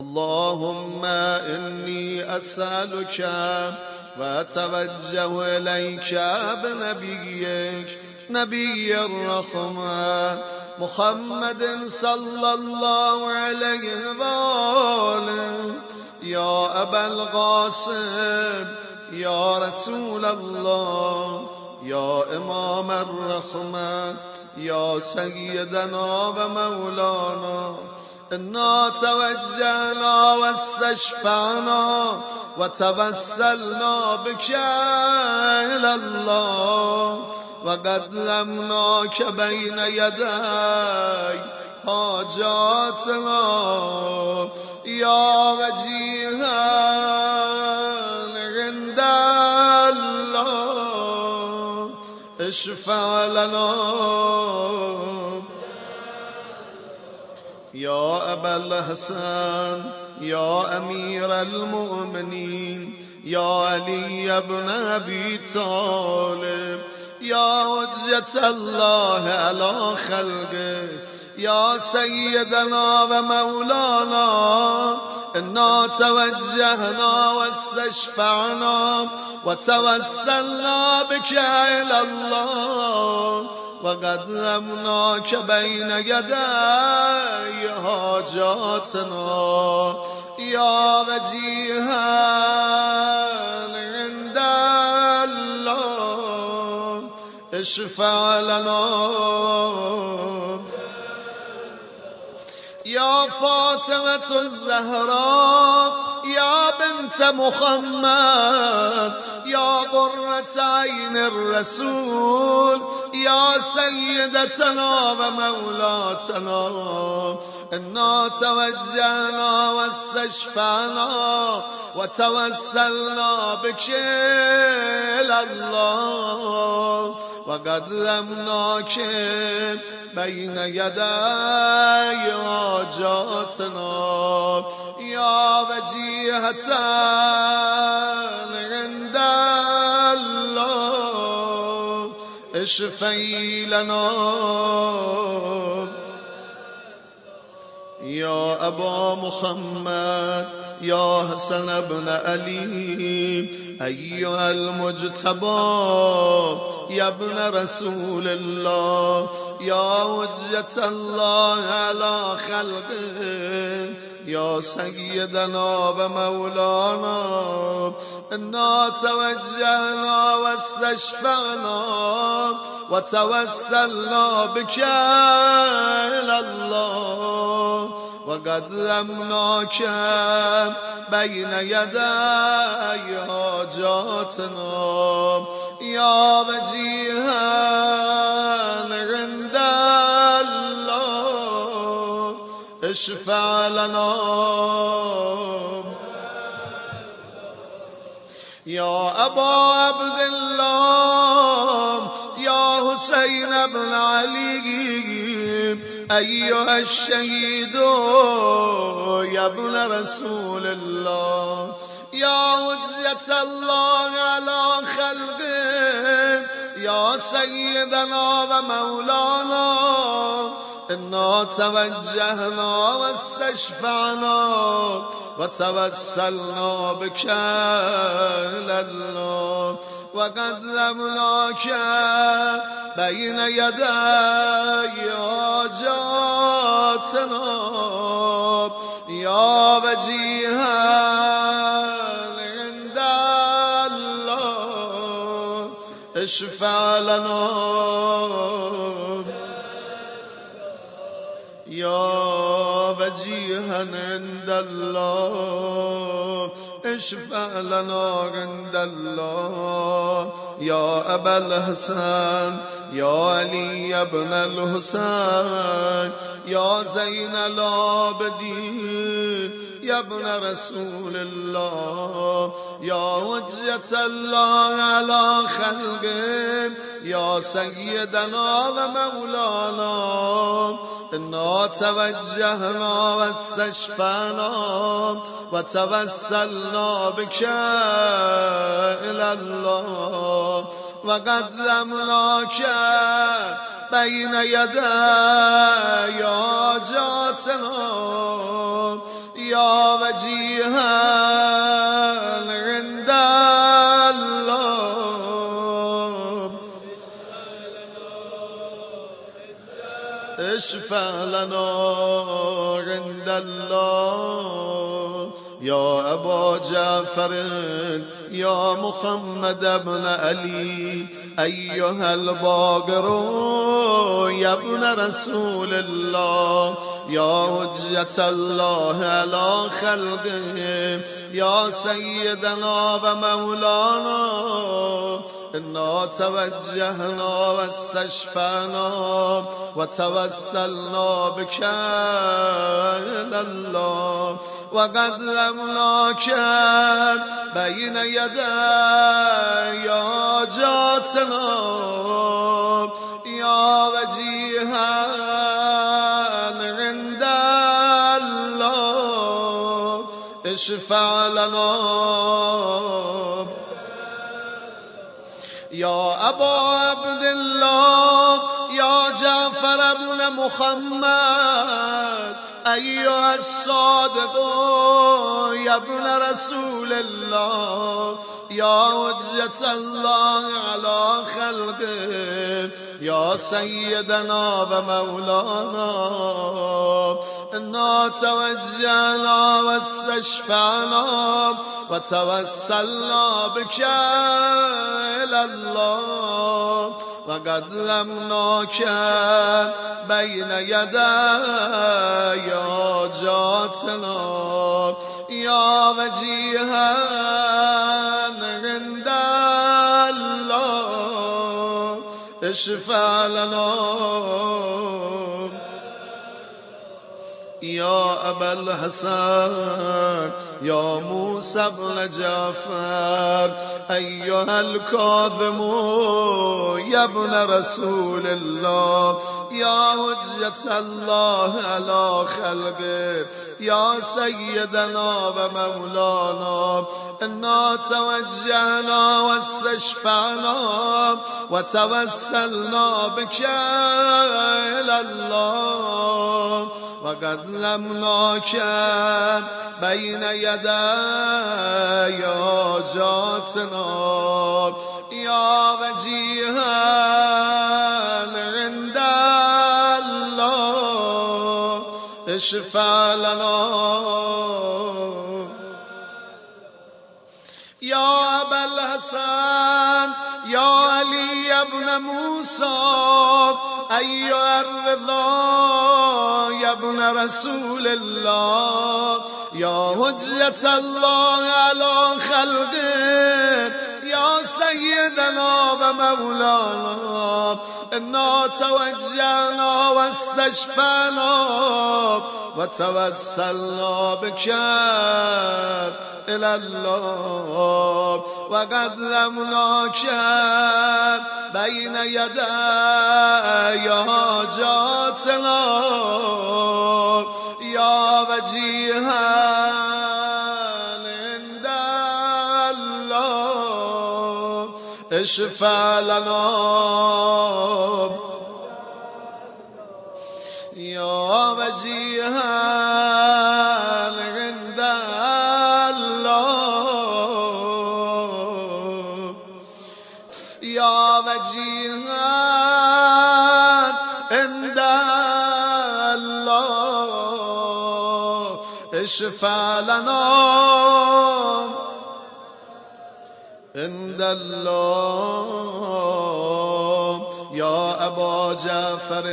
اللهم إني أسألك وأتوجه إليك بنبيك نبي الرحمة محمد صلى الله عليه وآله يا أبا القاسم يا رسول الله يا إمام الرحمة يا سيدنا ومولانا إنا توجهنا واستشفعنا وتوسلنا بك إلى الله وقدمناك بين يدي حاجاتنا يا وجيها عند الله اشفع لنا يا أبا الحسن يا أمير المؤمنين يا علي بن أبي طالب يا حجة الله على خلقه يا سيدنا ومولانا إنا توجهنا واستشفعنا وتوسلنا بك إلى الله وقدمناك بين يدي حاجاتنا يا وجيها عند الله اشفع لنا يا فاطمة الزهراء يا بنت محمد يا قرة عين الرسول يا سيدتنا ومولاتنا إنا توجهنا واستشفعنا وتوسلنا بك إلى الله وقدمناك بين يدي حاجاتنا يا وجيهة عند الله اشفعي لنا يا أبا محمد يا حسن بن علي أيها المجتبى يا ابن رسول الله يا حجة الله على خلقه يا سيدنا ومولانا إنا توجهنا واستشفعنا وتوسلنا بك إلى الله وقدمناك بين يدي حاجاتنا يا وجيها عند الله اشفع لنا يا أبا عبد الله يا حسين بن علي أيها الشهيد يا ابن رسول الله يا حجة الله على خلقه يا سيدنا ومولانا إنا توجهنا واستشفعنا وتوسلنا بك إلى الله وقدمناك بين يدي حاجاتنا يا وجيها عند الله اشفع لنا يا وجيها عند الله اشفع لنا عند الله يا أبا الحسن يا علي بن الحسين يا زين العابدين يا ابن رسول الله يا حجة الله على خلقه يا سيدنا ومولانا إنا توجهنا واستشفعنا وتوسلنا بك إلى الله وقدمناك بين يدي حاجاتنا يا وجيها عند الله اشفع لنا عند الله يا أبا جعفر يا محمد بن علي أيها الباقر يا ابن رسول الله يا حجة الله على خلقه يا سيدنا ومولانا إنا توجهنا واستشفعنا وتوسلنا بك إلى الله وقدمناك بين يدي حاجاتنا يا وجيها عند الله اشفع لنا يا أبا عبد الله يا جعفر بن محمد أيها الصادق يا ابن رسول الله يا حجة الله على خلقه يا سيدنا ومولانا إنا توجهنا واستشفعنا وتوسلنا بك إلى الله وقدمناك بين يدي حاجاتنا يا وجيها عند الله اشفع لنا يا أبا الحسن يا موسى بن جعفر أيها الكاظم يا ابن رسول الله يا حجة الله على خلقه يا سيدنا ومولانا إنا توجهنا واستشفعنا وتوسلنا بك إلى الله وقدمناك بين يدي حاجاتنا يا وجيها عند الله اشفع لنا يا أبا الحسن يا علي بن موسى أيها الرضا يا ابن رسول الله يا حجة الله على خلقه يا سيدنا ومولانا إنا توجهنا واستشفعنا وتوسلنا بك إلى الله وقدمناك بين يدي حاجاتنا يا وجيها عند الله اشفع لنا يا وجيها عند الله يا وجيها عند الله اشفع لنا عند الله يا أبا جعفر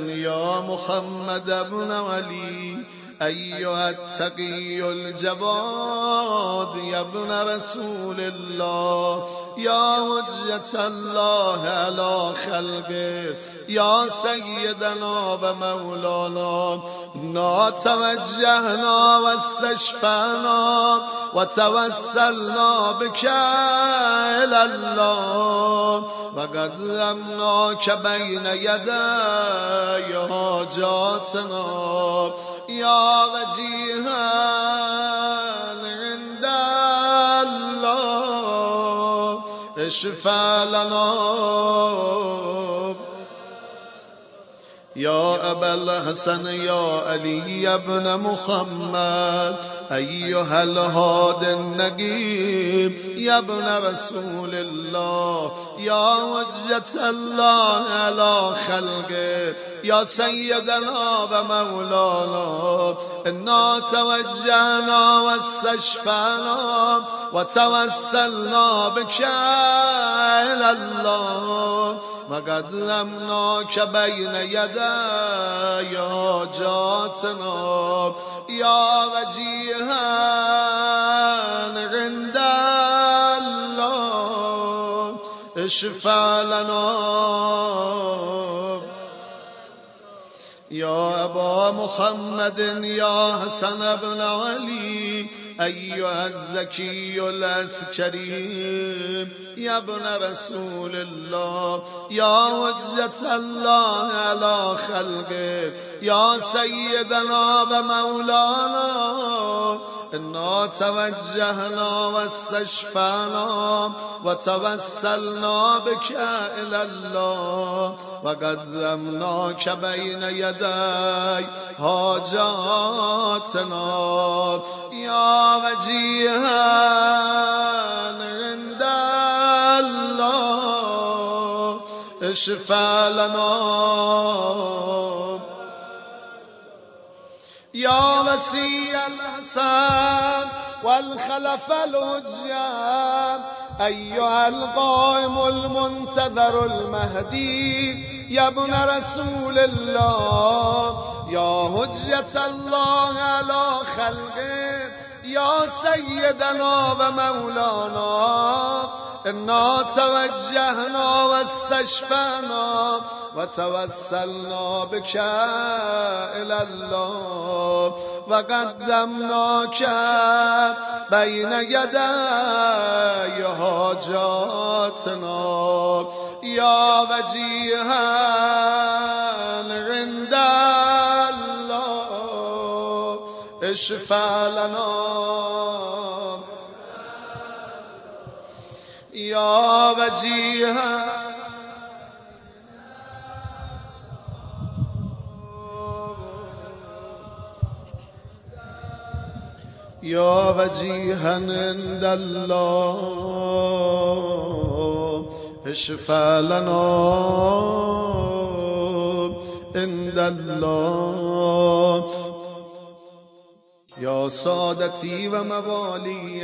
يا محمد بن علي أيها التقي الجواد يا ابن رسول الله يا حجة الله على خلقه يا سيدنا ومولانا إنا توجهنا واستشفعنا وتوسلنا بك إلى الله وقدمناك بين يدي حاجاتنا يا وجيها عند الله اشفع لنا يا أبا الحسن يا علي بن محمد أيها الهادي النجيب يا ابن رسول الله يا حجة الله على خلقه يا سيدنا ومولانا إنا توجهنا واستشفعنا وتوسلنا بك إلى الله وقدمناك بين يدي حاجاتنا يا وجيها عند الله اشفع لنا يا أبا محمد يا حسن بن علي أيها الزكي العسكري يا ابن رسول الله يا حجة الله على خلقه يا سيدنا ومولانا إنا توجهنا واستشفعنا وتوسلنا بك إلى الله وقدمناك بين يدي حاجاتنا يا وجيها عند الله اشفع لنا يا وسيع الحسن والخلف الهجة أيها القائم المنتظر المهدي يا ابن رسول الله يا حجة الله على خلقه يا سيدنا ومولانا إنا توجهنا واستشفعنا وتوسلنا بك إلى الله وقدمناك بين يدي حاجاتنا يا وجيها عند الله اشفع لنا يا وجيها يا وجيها عند الله اشفع لنا عند الله يا سادتي وموالي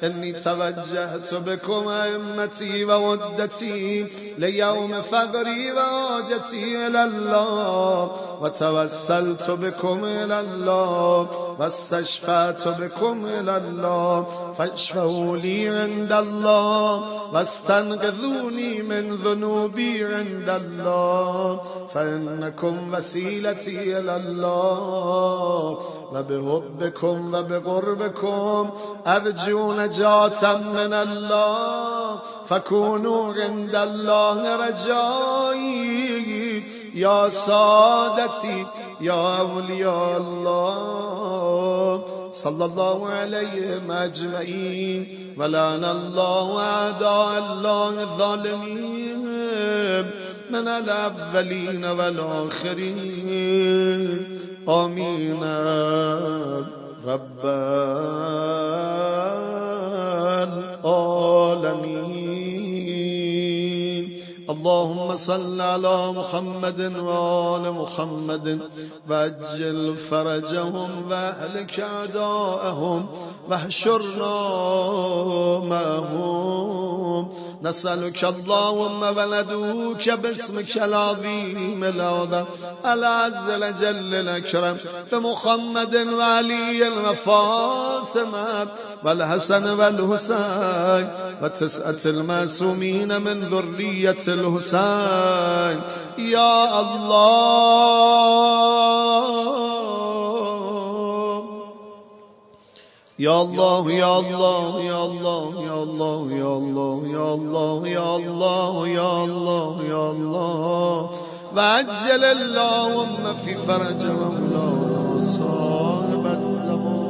إني توجهت بكم أئمتي وودتي ليوم فقري وحاجتي إلى الله وتوسلت بكم إلى الله واستشفعت بكم إلى الله فاشفعوا لي عند الله واستنقذوني من ذنوبي عند الله فإنكم وسيلتي إلى الله وبحبكم وبقربكم أرجو نجاة من الله فكونوا عند الله رجائي يا سادتي يا أولياء الله صلى الله عليهم أجمعين ولعن الله أعداء الله الظالمين من الأولين والآخرين آمين رب العالمين اللهم صل على محمد وآل محمد وعجل فرجهم واهلك أعداءهم واحشرنا معهم نسألك اللهم وندعوك باسمك العظيم الأعظم العز الجل الأكرم بمحمد وعلي وفاطمة والحسن والحسين وتسعة المعصومين من ذرية الحسين يا الله يا الله يا الله يا الله يا الله يا الله يا الله يا الله يا الله يا الله وعجل اللهم في فرج مولانا صاحب الزمان